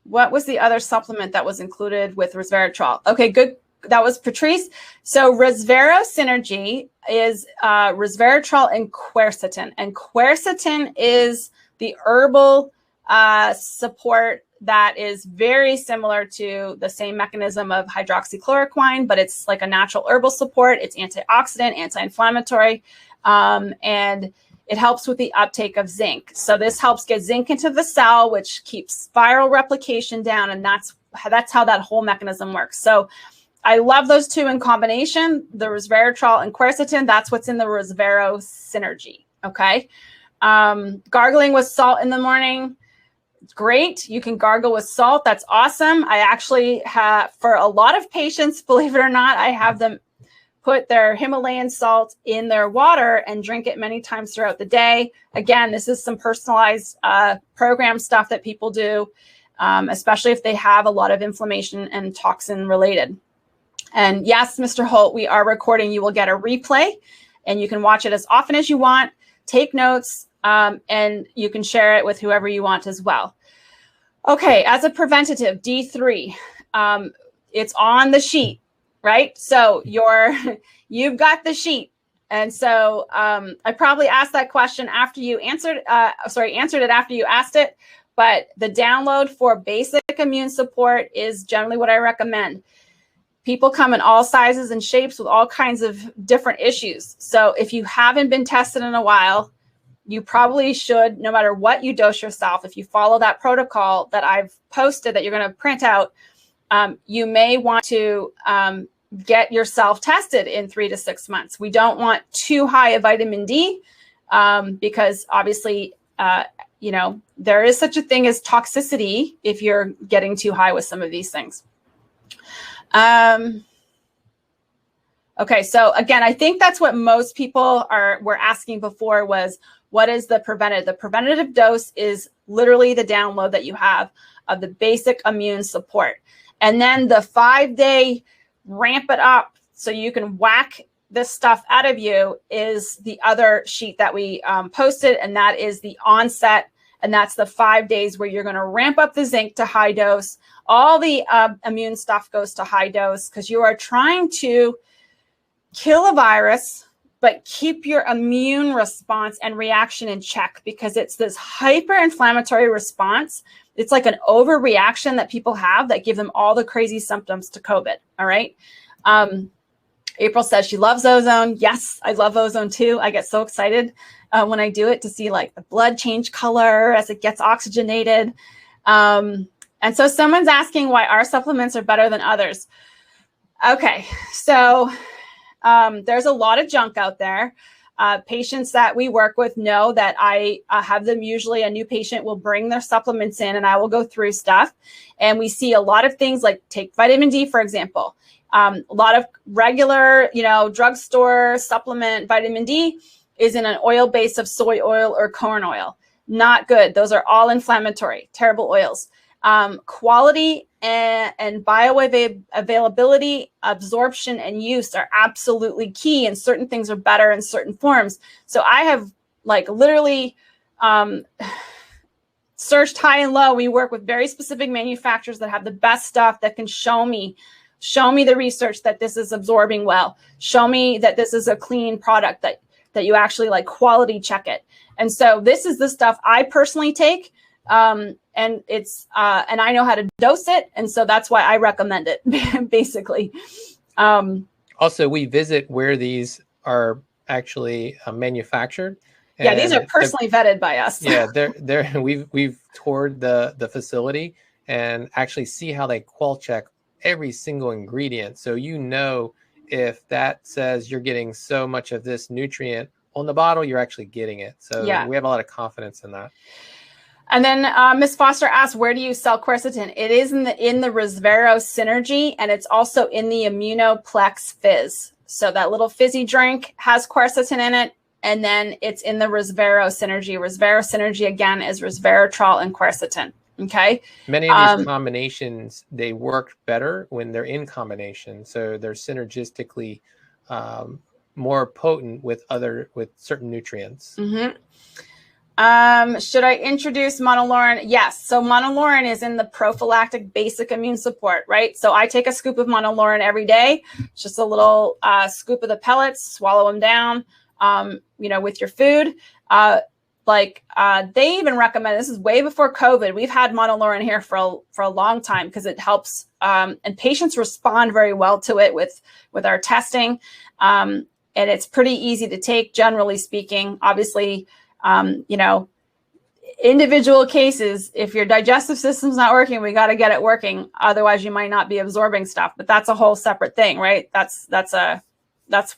What was the other supplement that was included with resveratrol? Okay, good. That was Patrice. So Resvero Synergy is resveratrol and quercetin. And quercetin is the herbal support that is very similar to the same mechanism of hydroxychloroquine, but it's like a natural herbal support. It's antioxidant, anti-inflammatory, and it helps with the uptake of zinc. So this helps get zinc into the cell, which keeps viral replication down, and that's how that whole mechanism works. So I love those two in combination, the resveratrol and quercetin. That's what's in the Resvero Synergy, okay? Gargling with salt in the morning. Great. You can gargle with salt. That's awesome. I actually have, for a lot of patients, believe it or not, I have them put their Himalayan salt in their water and drink it many times throughout the day. Again, this is some personalized program stuff that people do, especially if they have a lot of inflammation and toxin related. And yes, Mr. Holt, we are recording. You will get a replay and you can watch it as often as you want. Take notes. And you can share it with whoever you want as well. Okay, as a preventative, D3, it's on the sheet, right? So you've got the sheet. And so I probably asked that question after you answered it after you asked it. But the download for basic immune support is generally what I recommend. People come in all sizes and shapes with all kinds of different issues. So if you haven't been tested in a while, you probably should, no matter what you dose yourself, if you follow that protocol that I've posted that you're going to print out, you may want to get yourself tested in 3 to 6 months. We don't want too high a vitamin D because obviously, there is such a thing as toxicity if you're getting too high with some of these things. Okay, so again, I think that's what most people were asking before was, what is the preventative? The preventative dose is literally the download that you have of the basic immune support. And then the 5-day ramp it up so you can whack this stuff out of you is the other sheet that we posted, and that is the onset. And that's the 5 days where you're going to ramp up the zinc to high dose. All the immune stuff goes to high dose because you are trying to kill a virus, but keep your immune response and reaction in check because it's this hyper-inflammatory response. It's like an overreaction that people have that give them all the crazy symptoms to COVID, all right? April says she loves ozone. Yes, I love ozone too. I get so excited when I do it to see like the blood change color as it gets oxygenated. And so someone's asking why our supplements are better than others. Okay, so there's a lot of junk out there. Patients that we work with know that I have them, usually a new patient will bring their supplements in and I will go through stuff. And we see a lot of things like take vitamin D, for example. A lot of regular, drugstore supplement vitamin D is in an oil base of soy oil or corn oil. Not good. Those are all inflammatory, terrible oils. Quality and bioavailability, absorption, and use are absolutely key, and certain things are better in certain forms. So I have literally searched high and low. We work with very specific manufacturers that have the best stuff that can show me the research that this is absorbing well. Show me that this is a clean product, that you actually quality check it. And so this is the stuff I personally take. And it's, and I know how to dose it. And so that's why I recommend it basically. Also, we visit where these are actually manufactured. Yeah. These are personally vetted by us. Yeah. We've toured the facility and actually see how they qual check every single ingredient. So, if that says you're getting so much of this nutrient on the bottle, you're actually getting it. So yeah, we have a lot of confidence in that. And then Ms. Foster asked, where do you sell quercetin? It is in the Resveratrol Synergy, and it's also in the Immunoplex Fizz. So that little fizzy drink has quercetin in it, and then it's in the Resveratrol Synergy. Resveratrol Synergy, again, is resveratrol and quercetin. Okay. Many of these combinations, they work better when they're in combination. So they're synergistically more potent with certain nutrients. Mm-hmm. Should I introduce Monolaurin? Yes. So Monolaurin is in the prophylactic basic immune support, right? So I take a scoop of Monolaurin every day. It's just a little scoop of the pellets, swallow them down, with your food. They even recommend, this is way before COVID. We've had Monolaurin here for a long time because it helps, and patients respond very well to it with our testing. And it's pretty easy to take, generally speaking. Obviously, individual cases, if your digestive system's not working, we got to get it working. Otherwise, you might not be absorbing stuff, but that's a whole separate thing, right? That's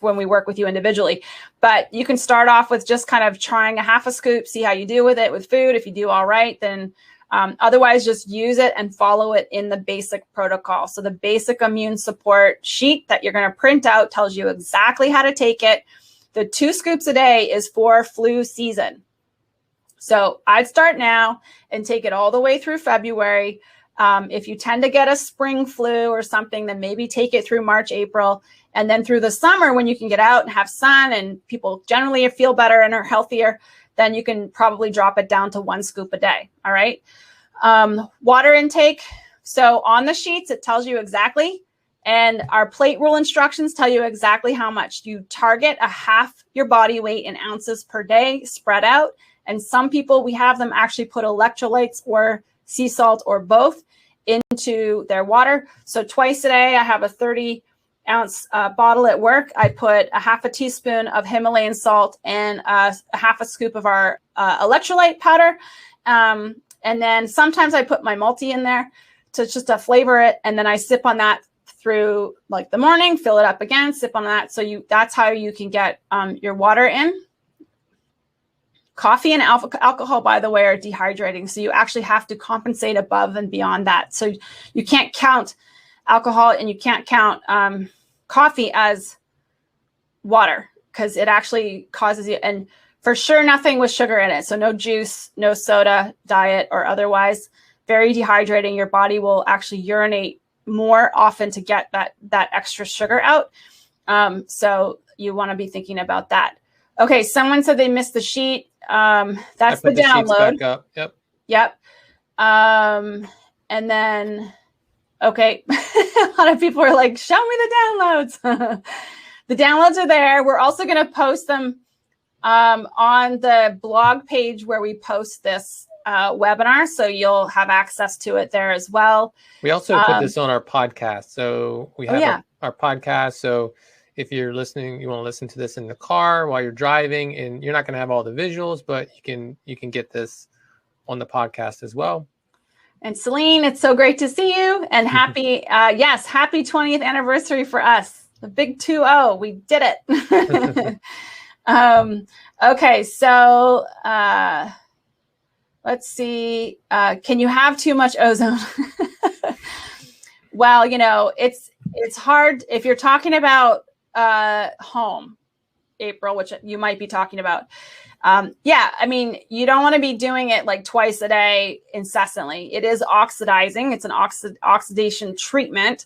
when we work with you individually. But you can start off with just kind of trying a half a scoop, see how you do with it with food. If you do all right, then otherwise just use it and follow it in the basic protocol. So the basic immune support sheet that you're going to print out tells you exactly how to take it. The 2 scoops a day is for flu season. So I'd start now and take it all the way through February. If you tend to get a spring flu or something, then maybe take it through March, April, and then through the summer when you can get out and have sun and people generally feel better and are healthier, then you can probably drop it down to 1 scoop a day. All right. Water intake. So on the sheets, it tells you exactly. And our plate rule instructions tell you exactly how much. You target a half your body weight in ounces per day, spread out. And some people, we have them actually put electrolytes or sea salt or both into their water. So twice a day, I have a 30-ounce bottle at work. I put a half a teaspoon of Himalayan salt and a half a scoop of our electrolyte powder. And then sometimes I put my multi in there to flavor it. And then I sip on that through the morning, fill it up again, sip on that. So that's how you can get your water in. Coffee and alcohol, by the way, are dehydrating. So you actually have to compensate above and beyond that. So you can't count alcohol and you can't count coffee as water because it actually causes you, and for sure, nothing with sugar in it. So no juice, no soda, diet or otherwise. Very dehydrating. Your body will actually urinate more often to get that extra sugar out. So you want to be thinking about that. Okay, someone said they missed the sheet. That's the download. Back up. Yep. And then, okay, a lot of people are like, show me the downloads. The downloads are there. We're also going to post them on the blog page where we post this webinar. So you'll have access to it there as well. We also put this on our podcast. So we have our podcast. So if you're listening, you want to listen to this in the car while you're driving, and you're not going to have all the visuals, but you can get this on the podcast as well. And Celine, it's so great to see you, and happy 20th anniversary for us. The big 2-0, we did it. Okay, so let's see. Can you have too much ozone? Well, it's hard if you're talking about home, April, which you might be talking about. You don't want to be doing it like twice a day incessantly. It is oxidizing. It's an oxidation treatment.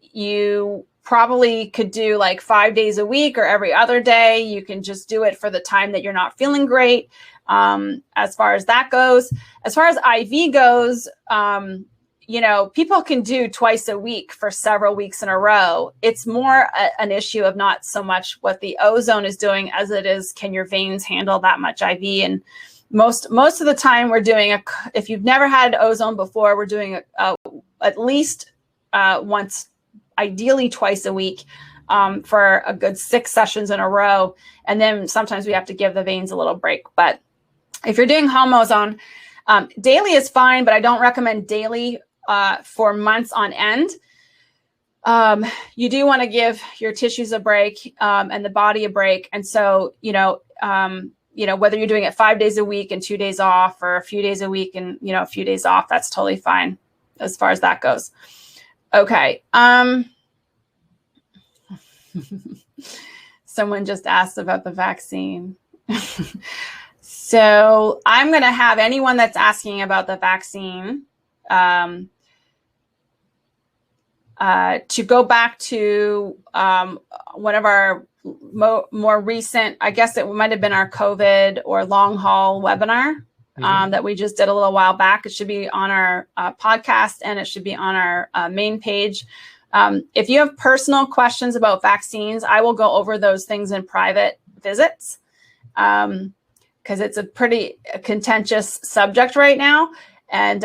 You probably could do like 5 days a week or every other day. You can just do it for the time that you're not feeling great. As far as that goes, as far as IV goes, people can do twice a week for several weeks in a row. It's more an issue of not so much what the ozone is doing as it is, can your veins handle that much IV? And most of the time we're doing if you've never had ozone before, we're doing at least once, ideally twice a week, for a good 6 sessions in a row. And then sometimes we have to give the veins a little break. But if you're doing home ozone, daily is fine, but I don't recommend daily for months on end. You do want to give your tissues a break and the body a break. And so, whether you're doing it 5 days a week and 2 days off, or a few days a week and, a few days off, that's totally fine as far as that goes. Okay. Someone just asked about the vaccine. So I'm going to have anyone that's asking about the vaccine to go back to one of our more recent, I guess it might have been our COVID or long haul webinar that we just did a little while back. It should be on our podcast, and it should be on our main page. If you have personal questions about vaccines, I will go over those things in private visits, because it's a pretty contentious subject right now. And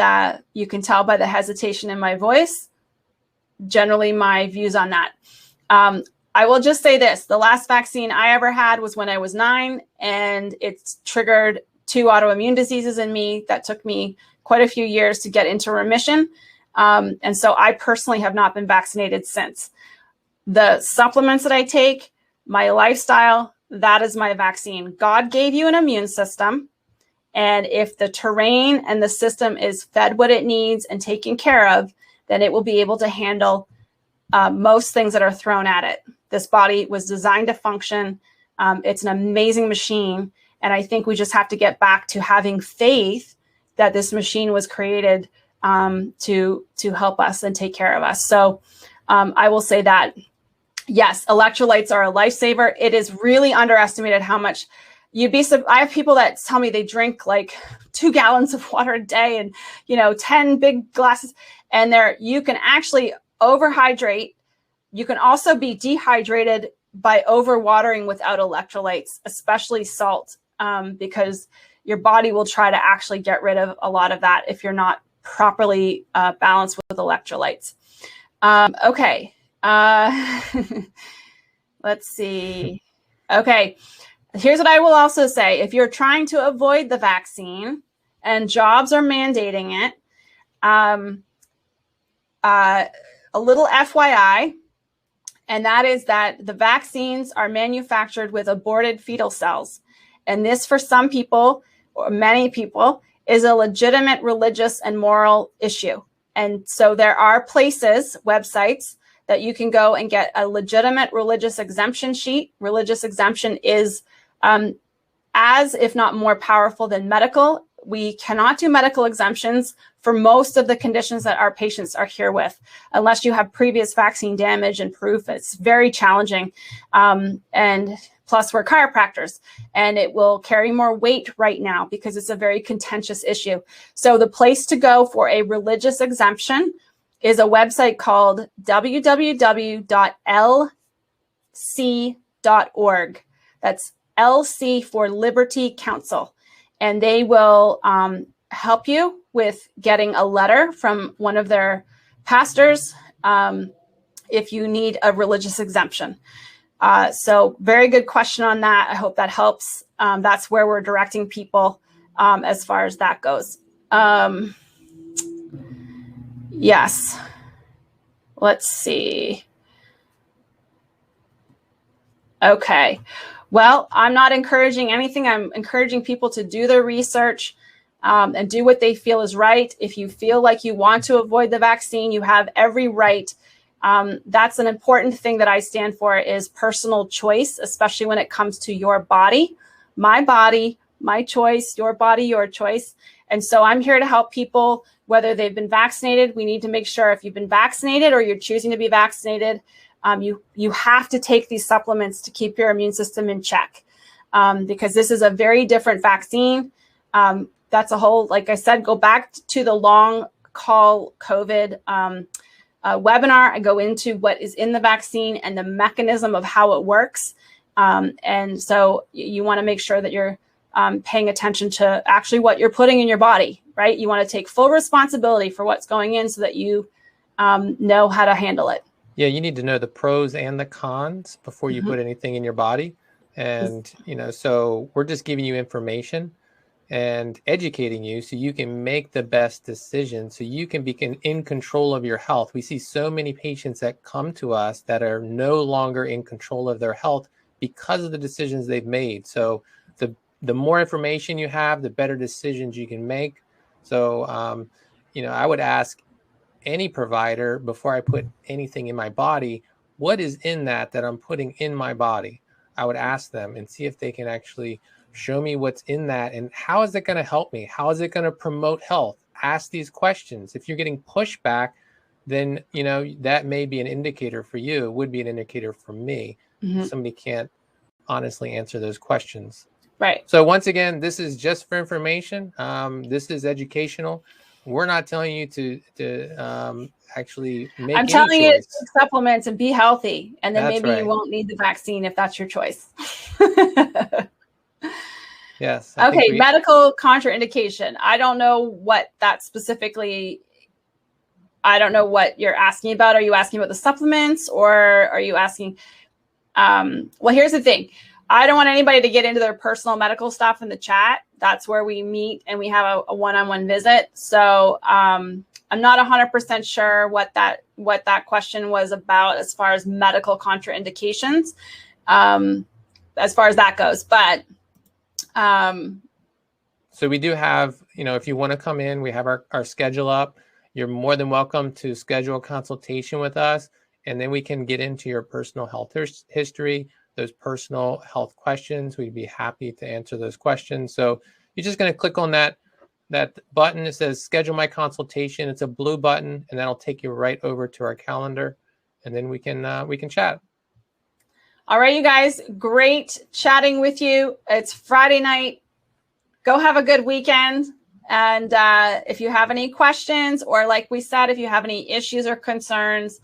you can tell by the hesitation in my voice, generally my views on that. I will just say this. The last vaccine I ever had was when I was 9, and it's triggered 2 autoimmune diseases in me that took me quite a few years to get into remission. And so I personally have not been vaccinated since. The supplements that I take, my lifestyle, that is my vaccine. God gave you an immune system. And if the terrain and the system is fed what it needs and taken care of, then it will be able to handle most things that are thrown at it. This body was designed to function. It's an amazing machine. And I think we just have to get back to having faith that this machine was created to help us and take care of us. So I will say that, yes, electrolytes are a lifesaver. It is really underestimated how much I have people that tell me they drink like 2 gallons of water a day and, 10 big glasses, and you can actually overhydrate. You can also be dehydrated by overwatering without electrolytes, especially salt, because your body will try to actually get rid of a lot of that if you're not properly balanced with electrolytes. Okay. Let's see. Okay. Here's what I will also say. If you're trying to avoid the vaccine and jobs are mandating it, a little FYI, and that is that the vaccines are manufactured with aborted fetal cells. And this, for some people, or many people, is a legitimate religious and moral issue. And so there are places, websites, that you can go and get a legitimate religious exemption sheet. Religious exemption is as, if not more powerful than medical. We cannot do medical exemptions for most of the conditions that our patients are here with, unless you have previous vaccine damage and proof. It's very challenging. And plus we're chiropractors, and it will carry more weight right now because it's a very contentious issue. So the place to go for a religious exemption is a website called www.lc.org. That's LC for Liberty Council. And they will help you with getting a letter from one of their pastors if you need a religious exemption. So very good question on that. I hope that helps. That's where we're directing people as far as that goes. Yes. Let's see. Okay. Well, I'm not encouraging anything. I'm encouraging people to do their research and do what they feel is right. If you feel like you want to avoid the vaccine, you have every right. That's an important thing that I stand for, is personal choice, especially when it comes to your body, my choice, your body, your choice. And so I'm here to help people, whether they've been vaccinated. We need to make sure if you've been vaccinated or you're choosing to be vaccinated, you have to take these supplements to keep your immune system in check, because this is a very different vaccine. That's a whole, like I said, go back to the long call COVID webinar. I go into what is in the vaccine and the mechanism of how it works. And so you want to make sure that you're paying attention to actually what you're putting in your body, right? You want to take full responsibility for what's going in so that you know how to handle it. Yeah, you need to know the pros and the cons before you put anything in your body. And, so we're just giving you information and educating you so you can make the best decision, so you can be in control of your health. We see so many patients that come to us that are no longer in control of their health because of the decisions they've made. So the more information you have, the better decisions you can make. So, I would ask any provider, before I put anything in my body, what is in that I'm putting in my body? I would ask them and see if they can actually show me what's in that and how is it going to help me? How is it going to promote health? Ask these questions. If you're getting pushback, then, that may be an indicator for you. It would be an indicator for me. Somebody can't honestly answer those questions. Right. So once again, this is just for information. This is educational. We're not telling you to actually make any choice. I'm telling you to take supplements and be healthy, and then maybe right. You won't need the vaccine if that's your choice. Yes. Okay, medical contraindication. I don't know what that specifically, I don't know what you're asking about. Are you asking about the supplements, or are you asking, well, here's the thing. I don't want anybody to get into their personal medical stuff in the chat. That's where we meet and we have a one-on-one visit. So I'm not 100% sure what that question was about as far as medical contraindications, as far as that goes. But so we do have, if you want to come in, we have our schedule up. You're more than welcome to schedule a consultation with us, and then we can get into your personal health history, those personal health questions. We'd be happy to answer those questions. So you're just going to click on that button. It says schedule my consultation. It's a blue button, and that'll take you right over to our calendar, and then we can chat. All right, you guys, great chatting with you. It's Friday night. Go have a good weekend. And if you have any questions, or like we said, if you have any issues or concerns,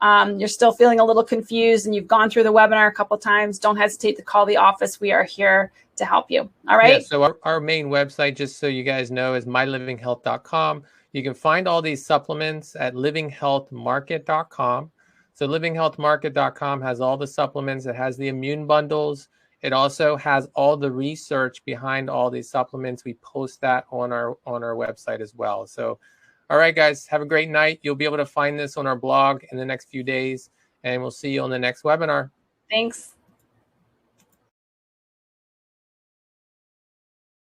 you're still feeling a little confused and you've gone through the webinar a couple of times, don't hesitate to call the office. We are here to help you. All right. Yeah, so our main website, just so you guys know, is mylivinghealth.com. You can find all these supplements at livinghealthmarket.com. So livinghealthmarket.com has all the supplements. It has the immune bundles. It also has all the research behind all these supplements. We post that on our website as well. So, all right, guys, have a great night. You'll be able to find this on our blog in the next few days, and we'll see you on the next webinar. Thanks.